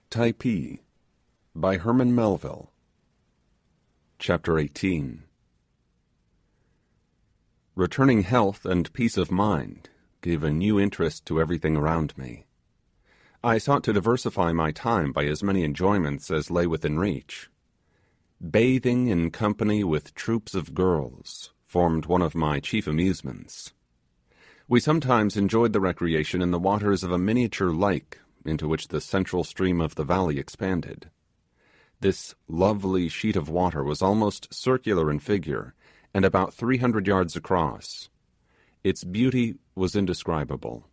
Typee by Herman Melville. Chapter 18. Returning health and peace of mind gave a new interest to everything around me. I sought to diversify my time by as many enjoyments as lay within reach. Bathing in company with troops of girls formed one of my chief amusements. We sometimes enjoyed the recreation in the waters of a miniature lake into which the central stream of the valley expanded. This lovely sheet of water was almost circular in figure and about 300 yards across. Its beauty was indescribable.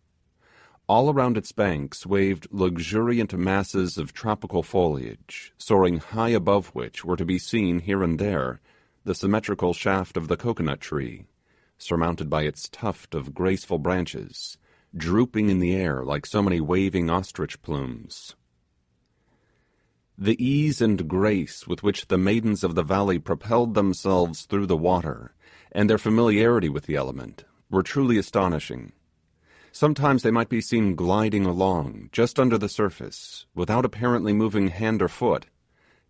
All around its banks waved luxuriant masses of tropical foliage, soaring high above which were to be seen here and there the symmetrical shaft of the coconut tree, surmounted by its tuft of graceful branches, drooping in the air like so many waving ostrich plumes. The ease and grace with which the maidens of the valley propelled themselves through the water, and their familiarity with the element, were truly astonishing. Sometimes they might be seen gliding along, just under the surface, without apparently moving hand or foot.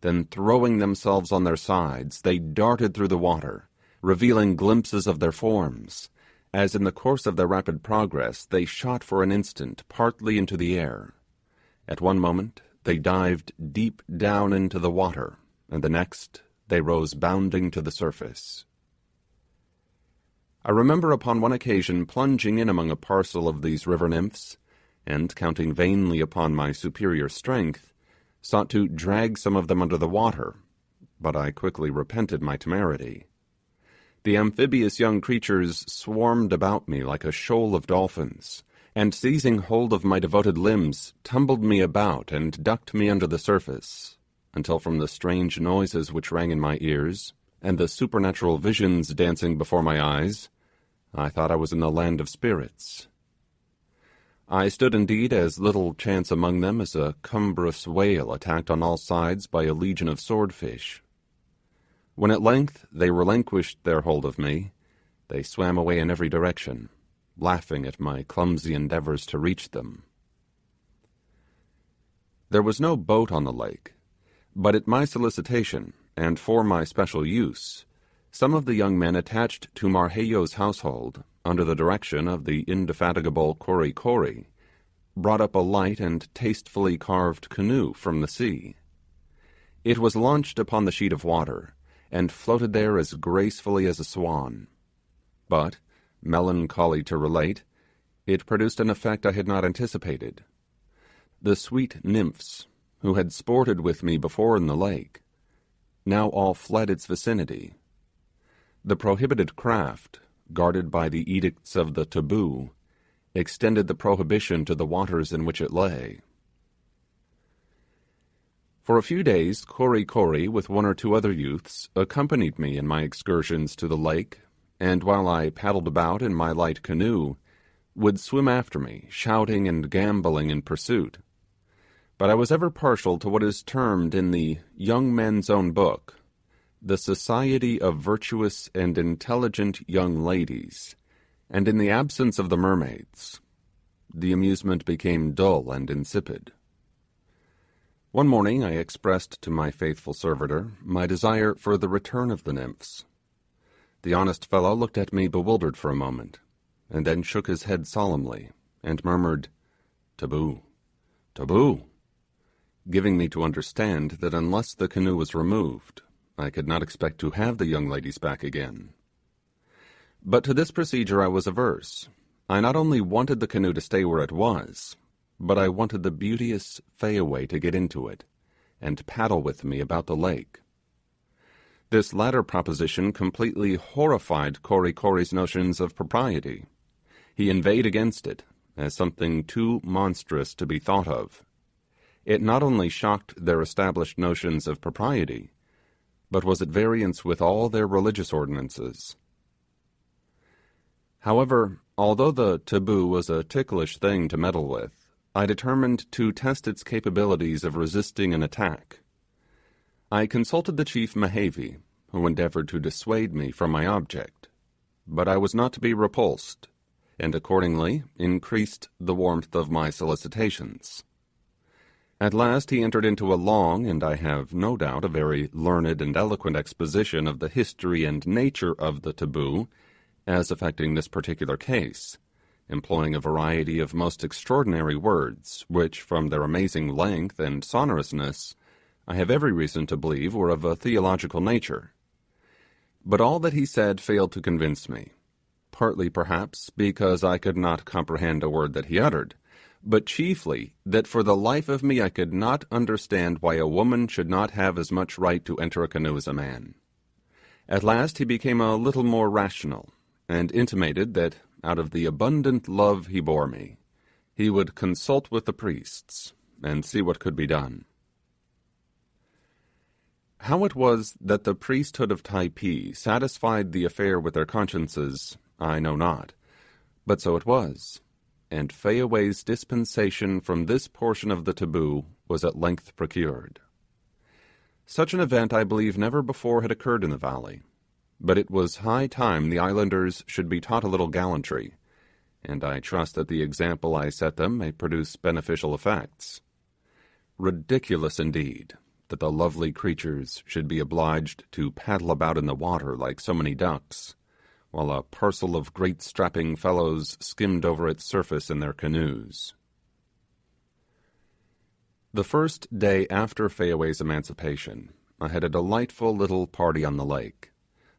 Then throwing themselves on their sides, they darted through the water, revealing glimpses of their forms, as in the course of their rapid progress they shot for an instant partly into the air. At one moment they dived deep down into the water, and the next they rose bounding to the surface. I remember upon one occasion plunging in among a parcel of these river nymphs, and counting vainly upon my superior strength, sought to drag some of them under the water, but I quickly repented my temerity. The amphibious young creatures swarmed about me like a shoal of dolphins, and seizing hold of my devoted limbs, tumbled me about and ducked me under the surface, until from the strange noises which rang in my ears, and the supernatural visions dancing before my eyes, I thought I was in the land of spirits. I stood indeed as little chance among them as a cumbrous whale attacked on all sides by a legion of swordfish. When at length they relinquished their hold of me, they swam away in every direction, laughing at my clumsy endeavours to reach them. There was no boat on the lake, but at my solicitation, and for my special use, some of the young men attached to Marheyo's household, under the direction of the indefatigable Kori Kori, brought up a light and tastefully carved canoe from the sea. It was launched upon the sheet of water, and floated there as gracefully as a swan. But, melancholy to relate, it produced an effect I had not anticipated. The sweet nymphs, who had sported with me before in the lake, now all fled its vicinity. The prohibited craft, guarded by the edicts of the taboo, extended the prohibition to the waters in which it lay. For a few days, Kori Kori, with one or two other youths, accompanied me in my excursions to the lake, and while I paddled about in my light canoe, would swim after me, shouting and gambolling in pursuit. But I was ever partial to what is termed in the Young Men's Own Book, the society of virtuous and intelligent young ladies, and in the absence of the mermaids, the amusement became dull and insipid. One morning I expressed to my faithful servitor my desire for the return of the nymphs. The honest fellow looked at me bewildered for a moment, and then shook his head solemnly, and murmured, "Taboo, taboo," giving me to understand that unless the canoe was removed, I could not expect to have the young ladies back again. But to this procedure I was averse. I not only wanted the canoe to stay where it was, but I wanted the beauteous Fayaway to get into it, and paddle with me about the lake. This latter proposition completely horrified Kori Kori's notions of propriety. He inveighed against it, as something too monstrous to be thought of. It not only shocked their established notions of propriety, but was at variance with all their religious ordinances. However, although the taboo was a ticklish thing to meddle with, I determined to test its capabilities of resisting an attack. I consulted the chief Mehavi, who endeavoured to dissuade me from my object, but I was not to be repulsed, and accordingly increased the warmth of my solicitations. At last he entered into a long, and I have no doubt a very learned and eloquent exposition of the history and nature of the taboo, as affecting this particular case, employing a variety of most extraordinary words, which, from their amazing length and sonorousness, I have every reason to believe were of a theological nature. But all that he said failed to convince me, partly perhaps because I could not comprehend a word that he uttered, but chiefly that for the life of me I could not understand why a woman should not have as much right to enter a canoe as a man. At last he became a little more rational, and intimated that, out of the abundant love he bore me, he would consult with the priests, and see what could be done. How it was that the priesthood of Typee satisfied the affair with their consciences, I know not, but so it was, and Fayaway's dispensation from this portion of the taboo was at length procured. Such an event I believe never before had occurred in the valley, but it was high time the islanders should be taught a little gallantry, and I trust that the example I set them may produce beneficial effects. Ridiculous indeed that the lovely creatures should be obliged to paddle about in the water like so many ducks, while a parcel of great strapping fellows skimmed over its surface in their canoes. The first day after Fayaway's emancipation, I had a delightful little party on the lake,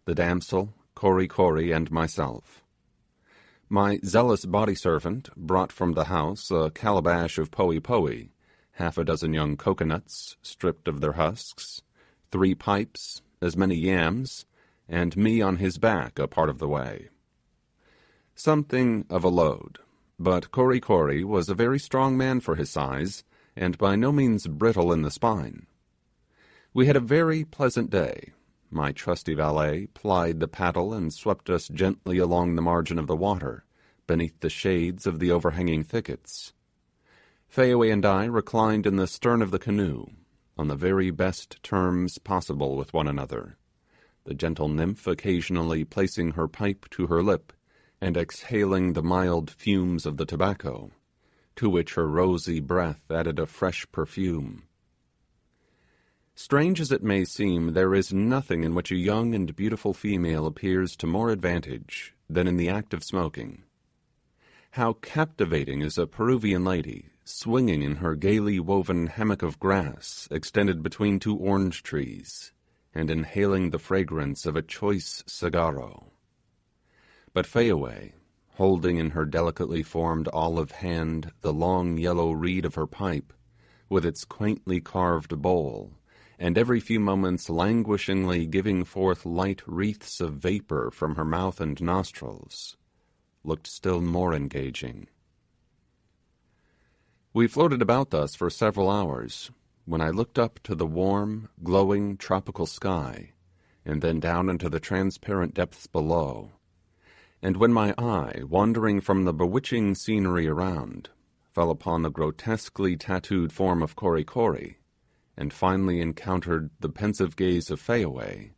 the damsel, Kory Kory, and myself. My zealous body servant brought from the house a calabash of poee poee, half a dozen young coconuts, stripped of their husks, 3 pipes, as many yams, and me on his back a part of the way. Something of a load, but Kory Kory was a very strong man for his size, and by no means brittle in the spine. We had a very pleasant day. My trusty valet plied the paddle and swept us gently along the margin of the water, beneath the shades of the overhanging thickets. Fayaway and I reclined in the stern of the canoe, on the very best terms possible with one another, the gentle nymph occasionally placing her pipe to her lip, and exhaling the mild fumes of the tobacco, to which her rosy breath added a fresh perfume. Strange as it may seem, there is nothing in which a young and beautiful female appears to more advantage than in the act of smoking. How captivating is a Peruvian lady, swinging in her gaily woven hammock of grass extended between 2 orange trees, and inhaling the fragrance of a choice cigarro. But Fayaway, holding in her delicately formed olive hand the long yellow reed of her pipe, with its quaintly carved bowl, and every few moments languishingly giving forth light wreaths of vapour from her mouth and nostrils, looked still more engaging. We floated about thus for several hours, when I looked up to the warm, glowing tropical sky, and then down into the transparent depths below, and when my eye, wandering from the bewitching scenery around, fell upon the grotesquely tattooed form of Kory Kory, and finally encountered the pensive gaze of Fayaway,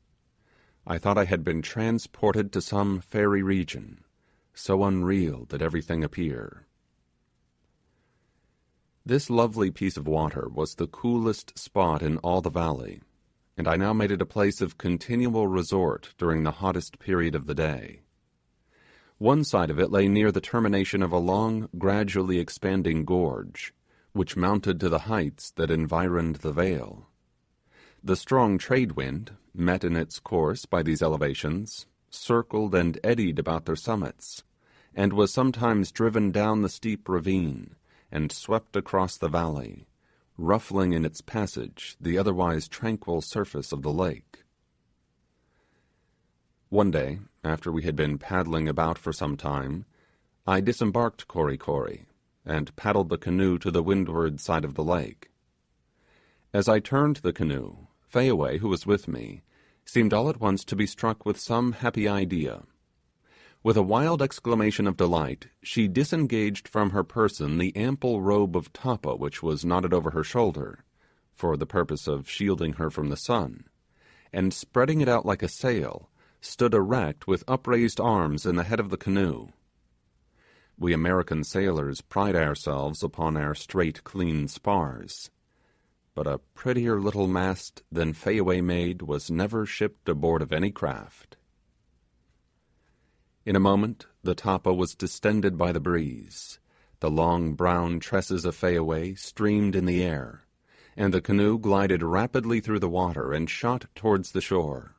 I thought I had been transported to some fairy region, so unreal did everything appear. This lovely piece of water was the coolest spot in all the valley, and I now made it a place of continual resort during the hottest period of the day. One side of it lay near the termination of a long, gradually expanding gorge, which mounted to the heights that environed the vale. The strong trade wind, met in its course by these elevations, circled and eddied about their summits, and was sometimes driven down the steep ravine, and swept across the valley, ruffling in its passage the otherwise tranquil surface of the lake. One day, after we had been paddling about for some time, I disembarked Kory Kory, and paddled the canoe to the windward side of the lake. As I turned the canoe, Fayaway, who was with me, seemed all at once to be struck with some happy idea. With a wild exclamation of delight, she disengaged from her person the ample robe of tapa which was knotted over her shoulder, for the purpose of shielding her from the sun, and spreading it out like a sail, stood erect with upraised arms in the head of the canoe. We American sailors pride ourselves upon our straight, clean spars, but a prettier little mast than Fayaway made was never shipped aboard of any craft. In a moment, the tapa was distended by the breeze, the long brown tresses of Fayaway streamed in the air, and the canoe glided rapidly through the water and shot towards the shore.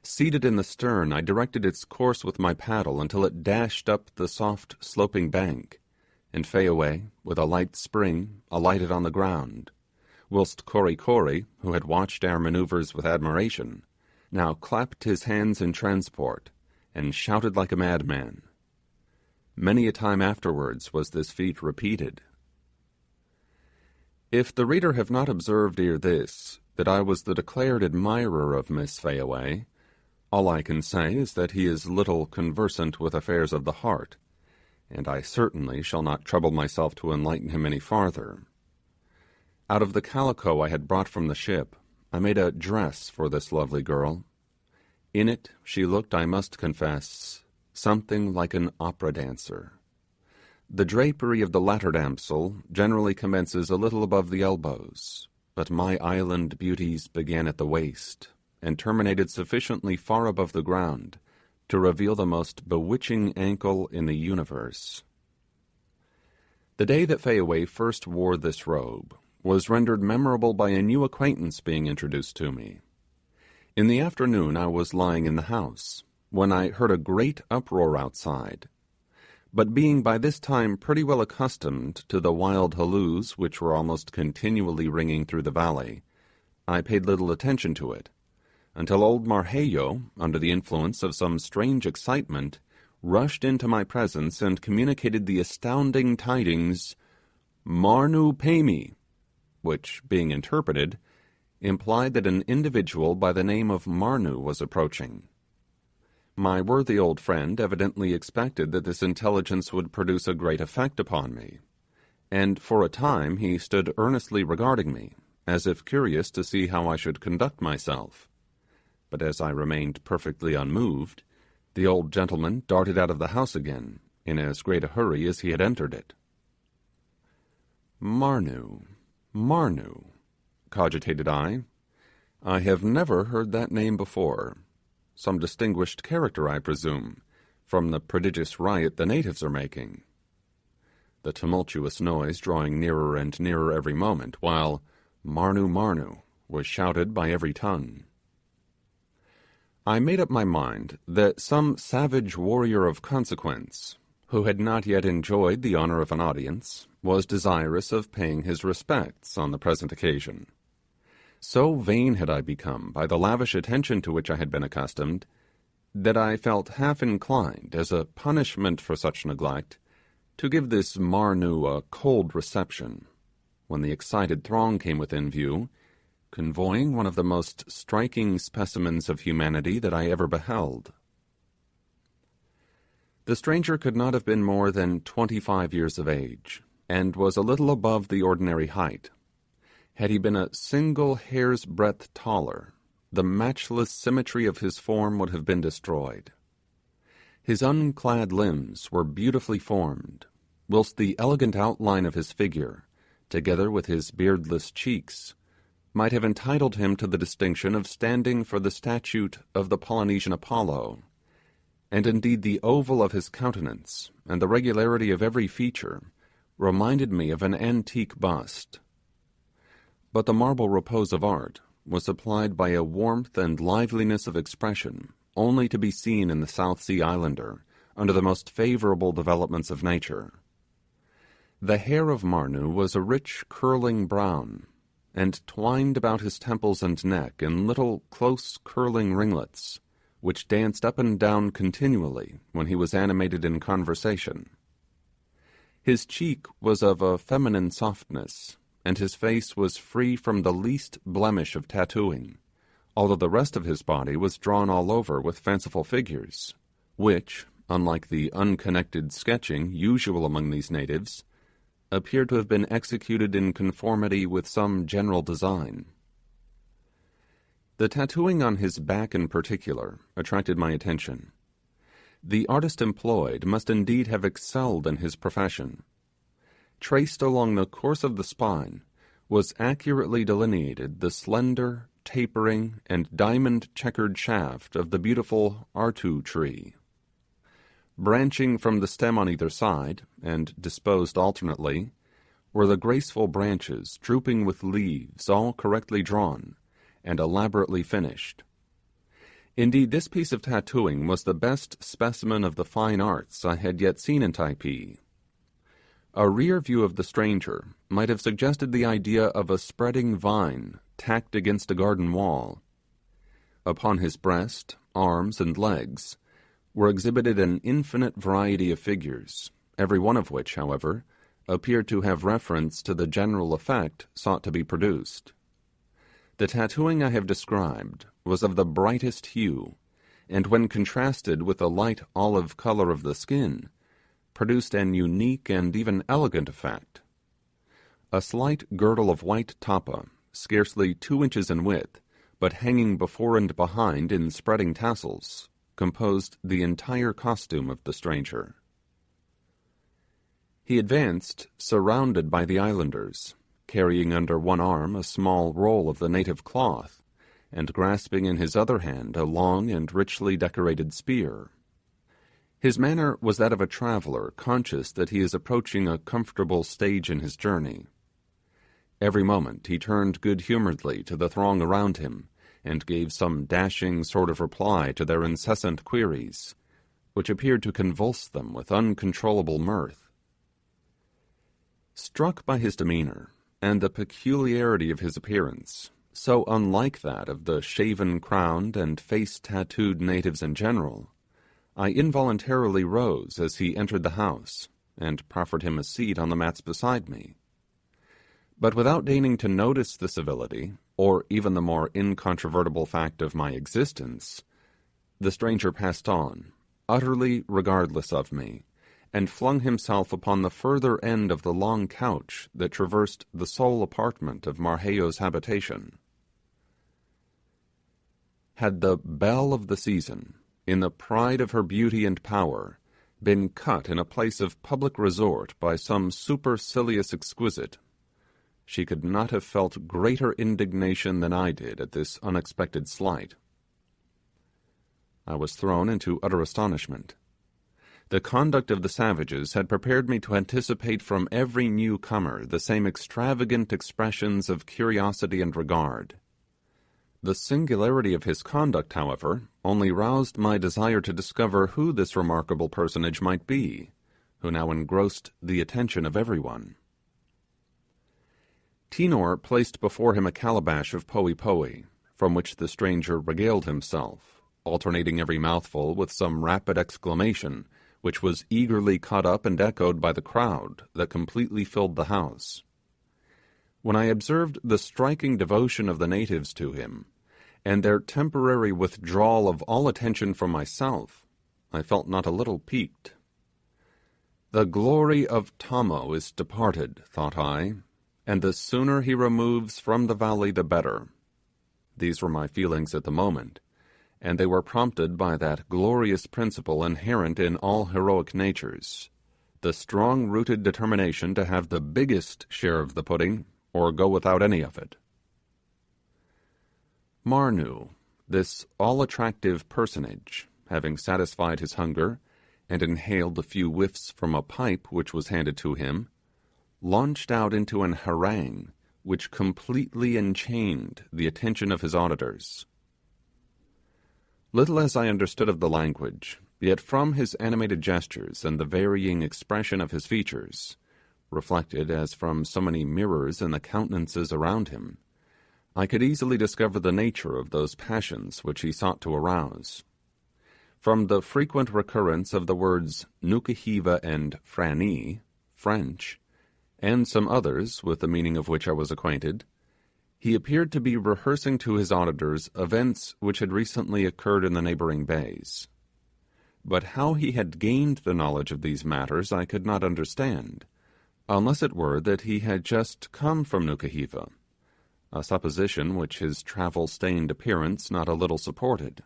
Seated in the stern, I directed its course with my paddle until it dashed up the soft sloping bank, and Fayaway, with a light spring, alighted on the ground, whilst Kori Kori, who had watched our maneuvers with admiration, now clapped his hands in transport, and shouted like a madman. Many a time afterwards was this feat repeated. If the reader have not observed ere this that I was the declared admirer of Miss Fayaway, all I can say is that he is little conversant with affairs of the heart, and I certainly shall not trouble myself to enlighten him any farther. Out of the calico I had brought from the ship, I made a dress for this lovely girl. In it she looked, I must confess, something like an opera dancer. The drapery of the latter damsel generally commences a little above the elbows, but my island beauties began at the waist, and terminated sufficiently far above the ground to reveal the most bewitching ankle in the universe. The day that Fayaway first wore this robe was rendered memorable by a new acquaintance being introduced to me. In the afternoon I was lying in the house, when I heard a great uproar outside, but being by this time pretty well accustomed to the wild halloos which were almost continually ringing through the valley, I paid little attention to it, until old Marheyo, under the influence of some strange excitement, rushed into my presence and communicated the astounding tidings, "Marnu Pemi," which, being interpreted, implied that an individual by the name of Marnu was approaching. My worthy old friend evidently expected that this intelligence would produce a great effect upon me, and for a time he stood earnestly regarding me, as if curious to see how I should conduct myself. But as I remained perfectly unmoved, the old gentleman darted out of the house again, in as great a hurry as he had entered it. Marnu, cogitated I have never heard that name before. Some distinguished character, I presume, from the prodigious riot the natives are making. The tumultuous noise drawing nearer and nearer every moment, while Marnu was shouted by every tongue. I made up my mind that some savage warrior of consequence, who had not yet enjoyed the honour of an audience, was desirous of paying his respects on the present occasion. So vain had I become by the lavish attention to which I had been accustomed, that I felt half inclined, as a punishment for such neglect, to give this Marnu a cold reception, when the excited throng came within view, convoying one of the most striking specimens of humanity that I ever beheld. The stranger could not have been more than 25 years of age, and was a little above the ordinary height. Had he been a single hair's breadth taller, the matchless symmetry of his form would have been destroyed. His unclad limbs were beautifully formed, whilst the elegant outline of his figure, together with his beardless cheeks, might have entitled him to the distinction of standing for the statue of the Polynesian Apollo, and indeed the oval of his countenance and the regularity of every feature reminded me of an antique bust. But the marble repose of art was supplied by a warmth and liveliness of expression only to be seen in the South Sea Islander under the most favourable developments of nature. The hair of Marnu was a rich curling brown, and twined about his temples and neck in little close curling ringlets, which danced up and down continually when he was animated in conversation. His cheek was of a feminine softness, and his face was free from the least blemish of tattooing, although the rest of his body was drawn all over with fanciful figures, which, unlike the unconnected sketching usual among these natives, appeared to have been executed in conformity with some general design. The tattooing on his back in particular attracted my attention. The artist employed must indeed have excelled in his profession. Traced along the course of the spine was accurately delineated the slender, tapering, and diamond-checkered shaft of the beautiful artu tree. Branching from the stem on either side, and disposed alternately, were the graceful branches drooping with leaves all correctly drawn and elaborately finished. Indeed, this piece of tattooing was the best specimen of the fine arts I had yet seen in Typee. A rear view of the stranger might have suggested the idea of a spreading vine tacked against a garden wall. Upon his breast, arms, and legs were exhibited an infinite variety of figures, every one of which, however, appeared to have reference to the general effect sought to be produced. The tattooing I have described was of the brightest hue, and when contrasted with the light olive color of the skin, produced an unique and even elegant effect. A slight girdle of white tapa, scarcely 2 inches in width, but hanging before and behind in spreading tassels, composed the entire costume of the stranger. He advanced, surrounded by the islanders, carrying under one arm a small roll of the native cloth, and grasping in his other hand a long and richly decorated spear. His manner was that of a traveller conscious that he is approaching a comfortable stage in his journey. Every moment he turned good-humouredly to the throng around him, and gave some dashing sort of reply to their incessant queries, which appeared to convulse them with uncontrollable mirth. Struck by his demeanour, and the peculiarity of his appearance, so unlike that of the shaven-crowned and face-tattooed natives in general, I involuntarily rose as he entered the house, and proffered him a seat on the mats beside me. But without deigning to notice the civility, or even the more incontrovertible fact of my existence, the stranger passed on, utterly regardless of me, and flung himself upon the further end of the long couch that traversed the sole apartment of Marheyo's habitation. Had the belle of the season, in the pride of her beauty and power, been cut in a place of public resort by some supercilious exquisite, she could not have felt greater indignation than I did at this unexpected slight. I was thrown into utter astonishment. The conduct of the savages had prepared me to anticipate from every newcomer the same extravagant expressions of curiosity and regard. The singularity of his conduct, however, only roused my desire to discover who this remarkable personage might be, who now engrossed the attention of everyone. Tinor placed before him a calabash of poe-poe, from which the stranger regaled himself, alternating every mouthful with some rapid exclamation, which was eagerly caught up and echoed by the crowd that completely filled the house. When I observed the striking devotion of the natives to him, and their temporary withdrawal of all attention from myself, I felt not a little piqued. The glory of Tamo is departed, thought I, and the sooner he removes from the valley the better. These were my feelings at the moment, and they were prompted by that glorious principle inherent in all heroic natures, the strong-rooted determination to have the biggest share of the pudding, or go without any of it. Marnu, this all-attractive personage, having satisfied his hunger, and inhaled a few whiffs from a pipe which was handed to him, launched out into an harangue which completely enchained the attention of his auditors. Little as I understood of the language, yet from his animated gestures and the varying expression of his features, reflected as from so many mirrors in the countenances around him, I could easily discover the nature of those passions which he sought to arouse. From the frequent recurrence of the words Nukahiva and Franny, French, and some others with the meaning of which I was acquainted, he appeared to be rehearsing to his auditors events which had recently occurred in the neighbouring bays. But how he had gained the knowledge of these matters I could not understand, unless it were that he had just come from Nukahiva, a supposition which his travel-stained appearance not a little supported.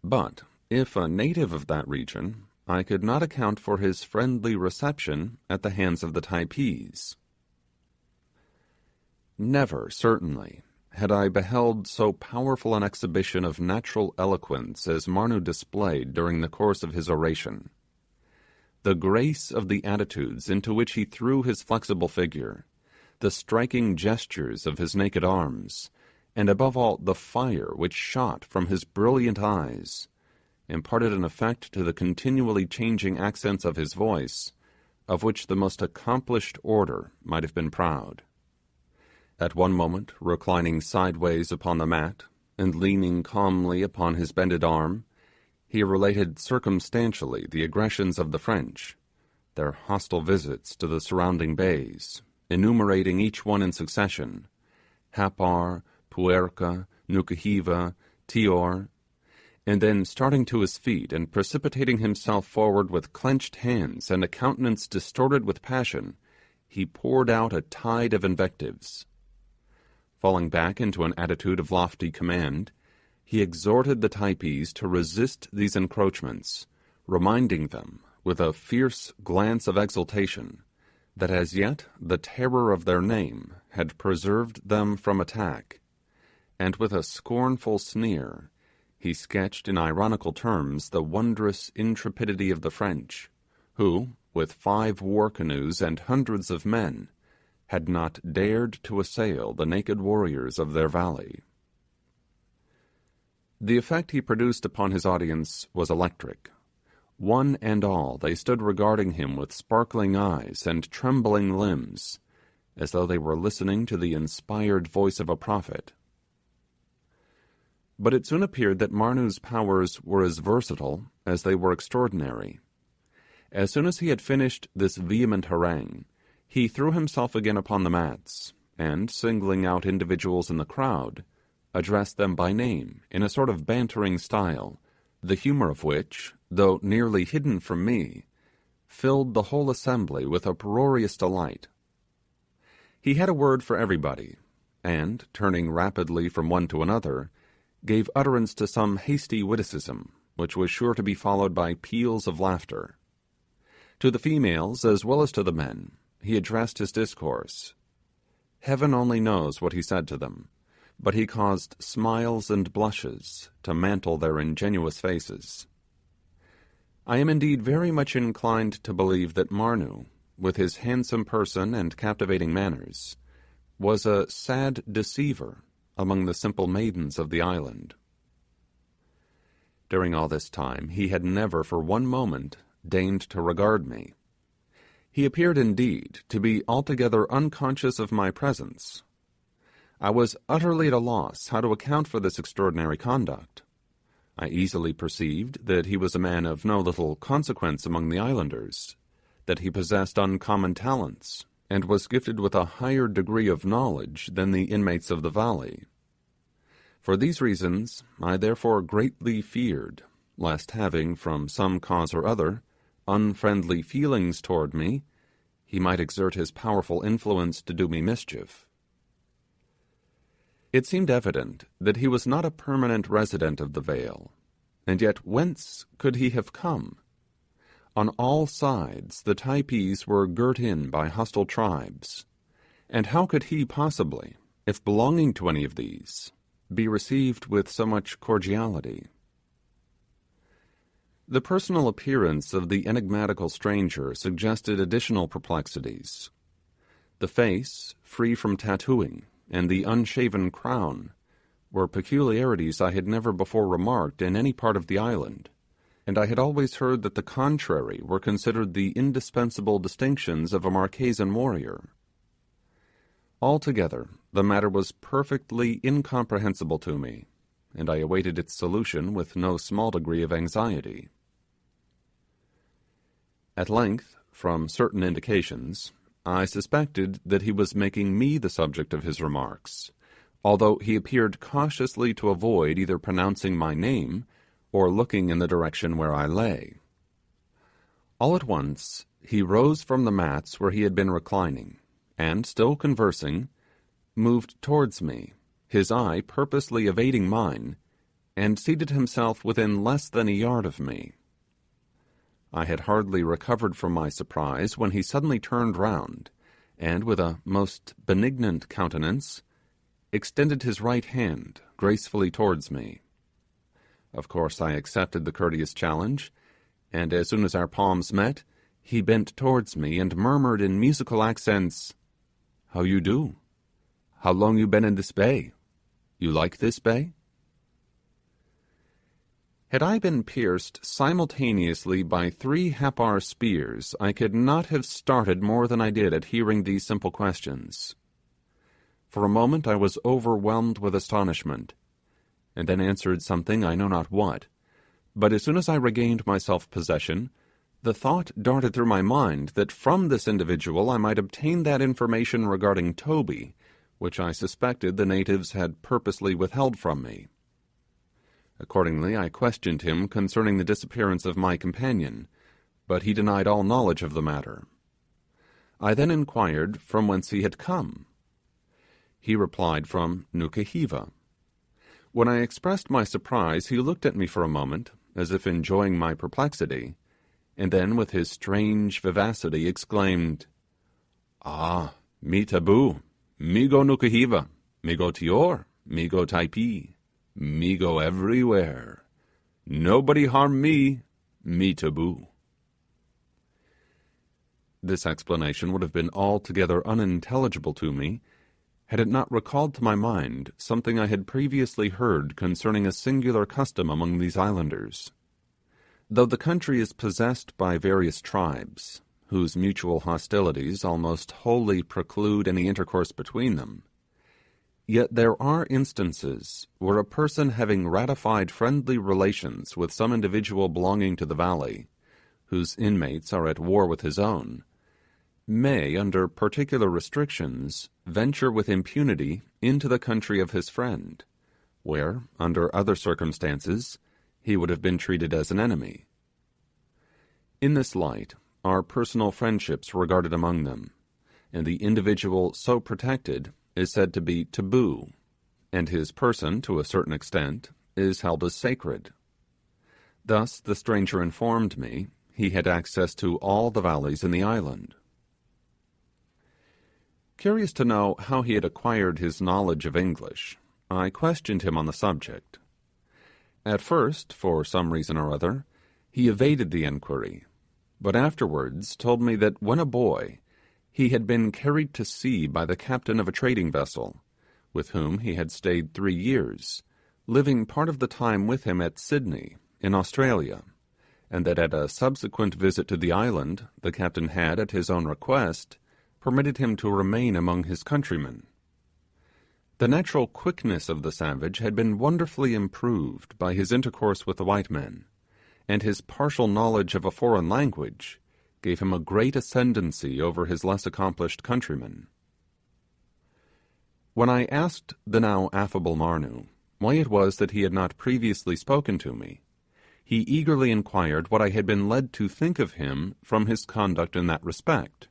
But, if a native of that region, I could not account for his friendly reception at the hands of the Typees. Never, certainly, had I beheld so powerful an exhibition of natural eloquence as Marnu displayed during the course of his oration. The grace of the attitudes into which he threw his flexible figure, the striking gestures of his naked arms, and above all the fire which shot from his brilliant eyes, imparted an effect to the continually changing accents of his voice, of which the most accomplished orator might have been proud. At one moment reclining sideways upon the mat, and leaning calmly upon his bended arm, he related circumstantially the aggressions of the French, their hostile visits to the surrounding bays, enumerating each one in succession: Hapar, Puerca, Nukuhiva, Tior, and then starting to his feet and precipitating himself forward with clenched hands and a countenance distorted with passion, he poured out a tide of invectives. Falling back into an attitude of lofty command, he exhorted the Typees to resist these encroachments, reminding them, with a fierce glance of exultation, that as yet the terror of their name had preserved them from attack, and with a scornful sneer, he sketched in ironical terms the wondrous intrepidity of the French, who, with 5 war canoes and hundreds of men, had not dared to assail the naked warriors of their valley. The effect he produced upon his audience was electric. One and all they stood regarding him with sparkling eyes and trembling limbs, as though they were listening to the inspired voice of a prophet. But it soon appeared that Marnu's powers were as versatile as they were extraordinary. As soon as he had finished this vehement harangue, he threw himself again upon the mats, and, singling out individuals in the crowd, addressed them by name in a sort of bantering style, the humour of which, though nearly hidden from me, filled the whole assembly with uproarious delight. He had a word for everybody, and, turning rapidly from one to another, gave utterance to some hasty witticism, which was sure to be followed by peals of laughter. To the females as well as to the men, he addressed his discourse. Heaven only knows what he said to them, but he caused smiles and blushes to mantle their ingenuous faces. I am indeed very much inclined to believe that Marnu, with his handsome person and captivating manners, was a sad deceiver among the simple maidens of the island. During all this time he had never for one moment deigned to regard me. He appeared indeed to be altogether unconscious of my presence. I was utterly at a loss how to account for this extraordinary conduct. I easily perceived that he was a man of no little consequence among the islanders, that he possessed uncommon talents, and was gifted with a higher degree of knowledge than the inmates of the valley. For these reasons, I therefore greatly feared, lest having, from some cause or other, unfriendly feelings toward me, he might exert his powerful influence to do me mischief. It seemed evident that he was not a permanent resident of the vale, and yet whence could he have come? On all sides the Typees were girt in by hostile tribes, and how could he possibly, if belonging to any of these, be received with so much cordiality? The personal appearance of the enigmatical stranger suggested additional perplexities. The face, free from tattooing, and the unshaven crown were peculiarities I had never before remarked in any part of the island, and I had always heard that the contrary were considered the indispensable distinctions of a Marquesan warrior. Altogether, the matter was perfectly incomprehensible to me, and I awaited its solution with no small degree of anxiety. At length, from certain indications, I suspected that he was making me the subject of his remarks, although he appeared cautiously to avoid either pronouncing my name or looking in the direction where I lay. All at once he rose from the mats where he had been reclining, and, still conversing, moved towards me, his eye purposely evading mine, and seated himself within less than a yard of me. I had hardly recovered from my surprise when he suddenly turned round, and with a most benignant countenance, extended his right hand gracefully towards me. Of course I accepted the courteous challenge, and as soon as our palms met, he bent towards me and murmured in musical accents, "How you do? How long you been in this bay? You like this bay?" Had I been pierced simultaneously by 3 Happar spears, I could not have started more than I did at hearing these simple questions. For a moment I was overwhelmed with astonishment, and then answered something I know not what, but as soon as I regained my self-possession, the thought darted through my mind that from this individual I might obtain that information regarding Toby, which I suspected the natives had purposely withheld from me. Accordingly, I questioned him concerning the disappearance of my companion, but he denied all knowledge of the matter. I then inquired from whence he had come. He replied from Nukuhiva. When I expressed my surprise, he looked at me for a moment, as if enjoying my perplexity, and then with his strange vivacity exclaimed, "Ah, me taboo, me go Nukuhiva, me go Tior, me go Typee. Me go everywhere. Nobody harm me, me taboo." This explanation would have been altogether unintelligible to me, had it not recalled to my mind something I had previously heard concerning a singular custom among these islanders. Though the country is possessed by various tribes, whose mutual hostilities almost wholly preclude any intercourse between them, yet there are instances where a person having ratified friendly relations with some individual belonging to the valley, whose inmates are at war with his own, may, under particular restrictions, venture with impunity into the country of his friend, where, under other circumstances, he would have been treated as an enemy. In this light are personal friendships regarded among them, and the individual so protected is said to be taboo, and his person, to a certain extent, is held as sacred. Thus, the stranger informed me he had access to all the valleys in the island. Curious to know how he had acquired his knowledge of English, I questioned him on the subject. At first, for some reason or other, he evaded the inquiry, but afterwards told me that when a boy, he had been carried to sea by the captain of a trading vessel, with whom he had stayed 3 years, living part of the time with him at Sydney, in Australia, and that at a subsequent visit to the island, the captain had, at his own request, permitted him to remain among his countrymen. The natural quickness of the savage had been wonderfully improved by his intercourse with the white men, and his partial knowledge of a foreign language gave him a great ascendancy over his less accomplished countrymen. When I asked the now affable Marnu why it was that he had not previously spoken to me, he eagerly inquired what I had been led to think of him from his conduct in that respect.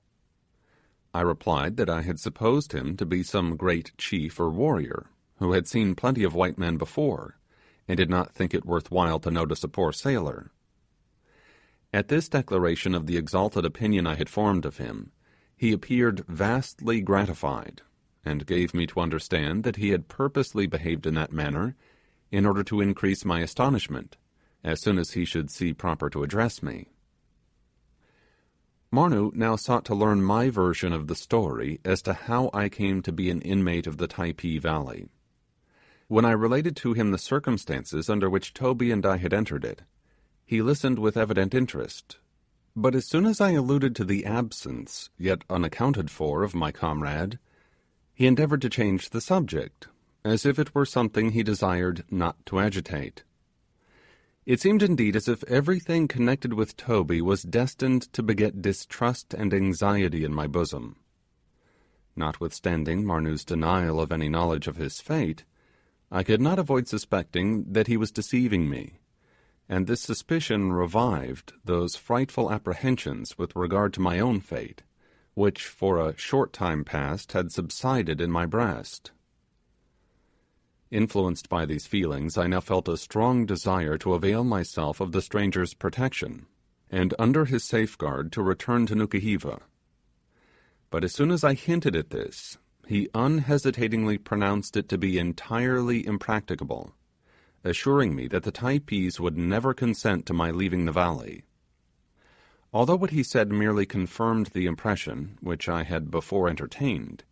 I replied that I had supposed him to be some great chief or warrior, who had seen plenty of white men before, and did not think it worth while to notice a poor sailor. At this declaration of the exalted opinion I had formed of him, he appeared vastly gratified, and gave me to understand that he had purposely behaved in that manner in order to increase my astonishment, as soon as he should see proper to address me. Marnu now sought to learn my version of the story as to how I came to be an inmate of the Typee Valley. When I related to him the circumstances under which Toby and I had entered it, he listened with evident interest, but as soon as I alluded to the absence, yet unaccounted for, of my comrade, he endeavoured to change the subject, as if it were something he desired not to agitate. It seemed indeed as if everything connected with Toby was destined to beget distrust and anxiety in my bosom. Notwithstanding Marnu's denial of any knowledge of his fate, I could not avoid suspecting that he was deceiving me, and this suspicion revived those frightful apprehensions with regard to my own fate, which for a short time past had subsided in my breast. Influenced by these feelings, I now felt a strong desire to avail myself of the stranger's protection, and under his safeguard to return to Nukuhiva. But as soon as I hinted at this, he unhesitatingly pronounced it to be entirely impracticable, assuring me that the Typees would never consent to my leaving the valley. Although what he said merely confirmed the impression which I had before entertained,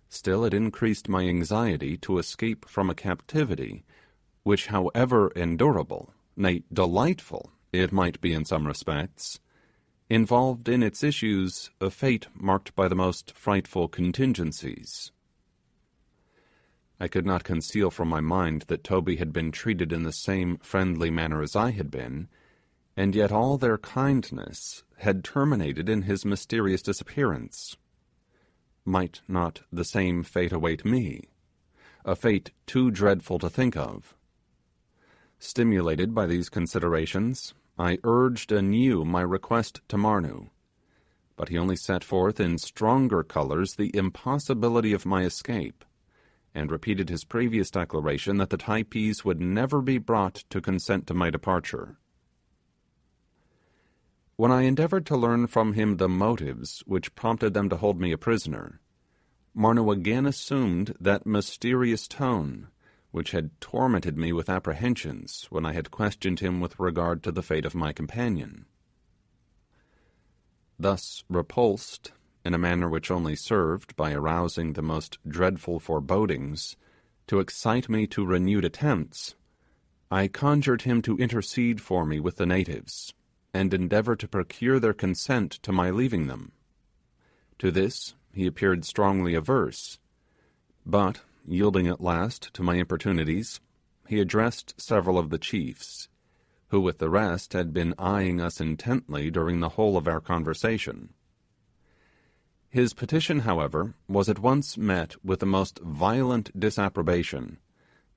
still it increased my anxiety to escape from a captivity which, however endurable, nay, delightful, it might be in some respects, involved in its issues a fate marked by the most frightful contingencies. I could not conceal from my mind that Toby had been treated in the same friendly manner as I had been, and yet all their kindness had terminated in his mysterious disappearance. Might not the same fate await me? A fate too dreadful to think of. Stimulated by these considerations, I urged anew my request to Marnoo, but he only set forth in stronger colours the impossibility of my escape, and repeated his previous declaration that the Typees would never be brought to consent to my departure. When I endeavoured to learn from him the motives which prompted them to hold me a prisoner, Marnoo again assumed that mysterious tone which had tormented me with apprehensions when I had questioned him with regard to the fate of my companion. Thus repulsed, in a manner which only served, by arousing the most dreadful forebodings, to excite me to renewed attempts, I conjured him to intercede for me with the natives, and endeavour to procure their consent to my leaving them. To this he appeared strongly averse, but, yielding at last to my importunities, he addressed several of the chiefs, who with the rest had been eyeing us intently during the whole of our conversation. His petition, however, was at once met with the most violent disapprobation,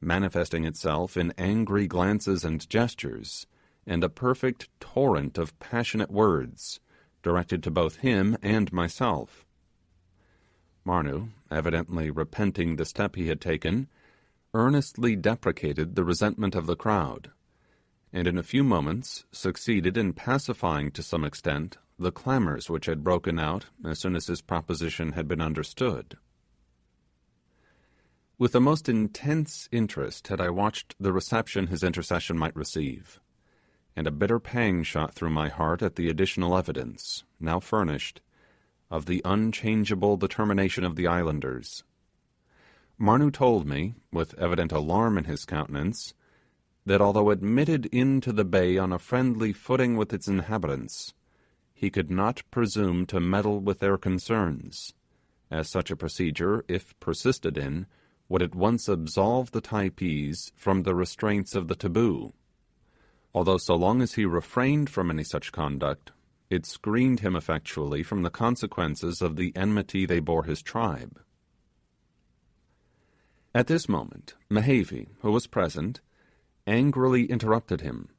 manifesting itself in angry glances and gestures, and a perfect torrent of passionate words, directed to both him and myself. Marnoo, evidently repenting the step he had taken, earnestly deprecated the resentment of the crowd, and in a few moments succeeded in pacifying to some extent the clamours which had broken out as soon as his proposition had been understood. With the most intense interest had I watched the reception his intercession might receive, and a bitter pang shot through my heart at the additional evidence, now furnished, of the unchangeable determination of the islanders. Marnoo told me, with evident alarm in his countenance, that although admitted into the bay on a friendly footing with its inhabitants, he could not presume to meddle with their concerns, as such a procedure, if persisted in, would at once absolve the Typees from the restraints of the taboo, although so long as he refrained from any such conduct, it screened him effectually from the consequences of the enmity they bore his tribe. At this moment, Mehevi, who was present, angrily interrupted him,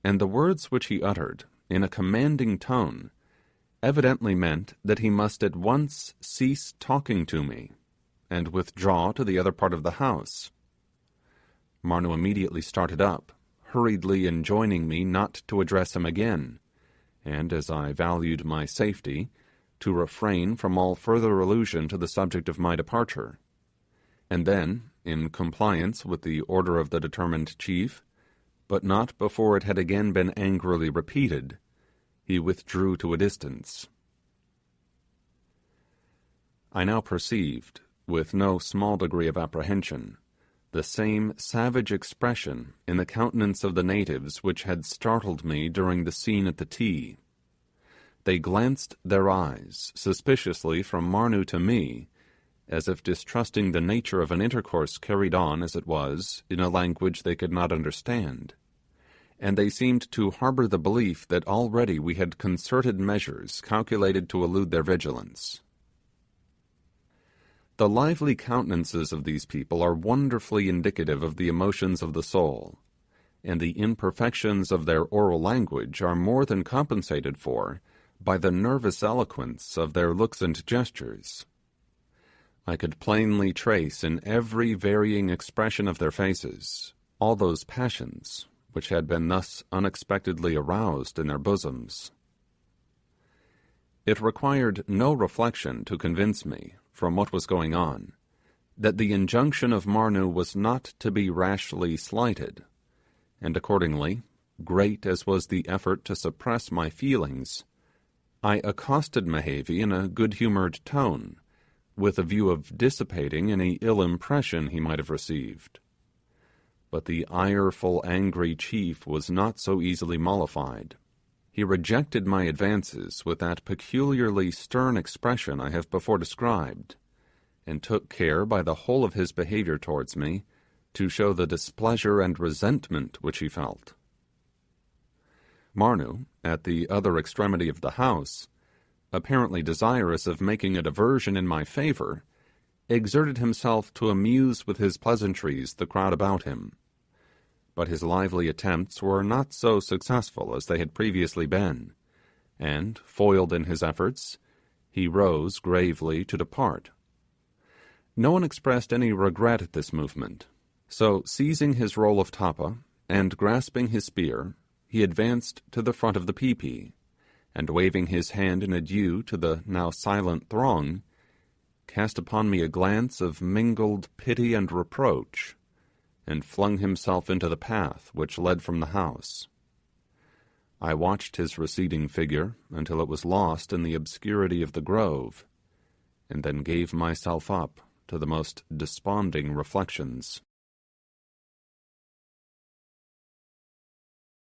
and the words which he uttered, in a commanding tone, evidently meant that he must at once cease talking to me, and withdraw to the other part of the house. Marnoo immediately started up, hurriedly enjoining me not to address him again, and, as I valued my safety, to refrain from all further allusion to the subject of my departure. And then, in compliance with the order of the determined chief, but not before it had again been angrily repeated, he withdrew to a distance. I now perceived, with no small degree of apprehension, the same savage expression in the countenance of the natives which had startled me during the scene at the tea. They glanced their eyes suspiciously from Marnoo to me, as if distrusting the nature of an intercourse carried on, as it was, in a language they could not understand, and they seemed to harbour the belief that already we had concerted measures calculated to elude their vigilance. The lively countenances of these people are wonderfully indicative of the emotions of the soul, and the imperfections of their oral language are more than compensated for by the nervous eloquence of their looks and gestures. I could plainly trace in every varying expression of their faces all those passions which had been thus unexpectedly aroused in their bosoms. It required no reflection to convince me, from what was going on, that the injunction of Marnu was not to be rashly slighted, and accordingly, great as was the effort to suppress my feelings, I accosted Mehavi in a good-humoured tone, with a view of dissipating any ill impression he might have received. But the ireful, angry chief was not so easily mollified. He rejected my advances with that peculiarly stern expression I have before described, and took care by the whole of his behaviour towards me to show the displeasure and resentment which he felt. Marnu, at the other extremity of the house, apparently desirous of making a diversion in my favour, exerted himself to amuse with his pleasantries the crowd about him. But his lively attempts were not so successful as they had previously been, and, foiled in his efforts, he rose gravely to depart. No one expressed any regret at this movement, so seizing his roll of tappa, and grasping his spear, he advanced to the front of the pee-pee, and waving his hand in adieu to the now silent throng, cast upon me a glance of mingled pity and reproach, and flung himself into the path which led from the house. I watched his receding figure until it was lost in the obscurity of the grove, and then gave myself up to the most desponding reflections.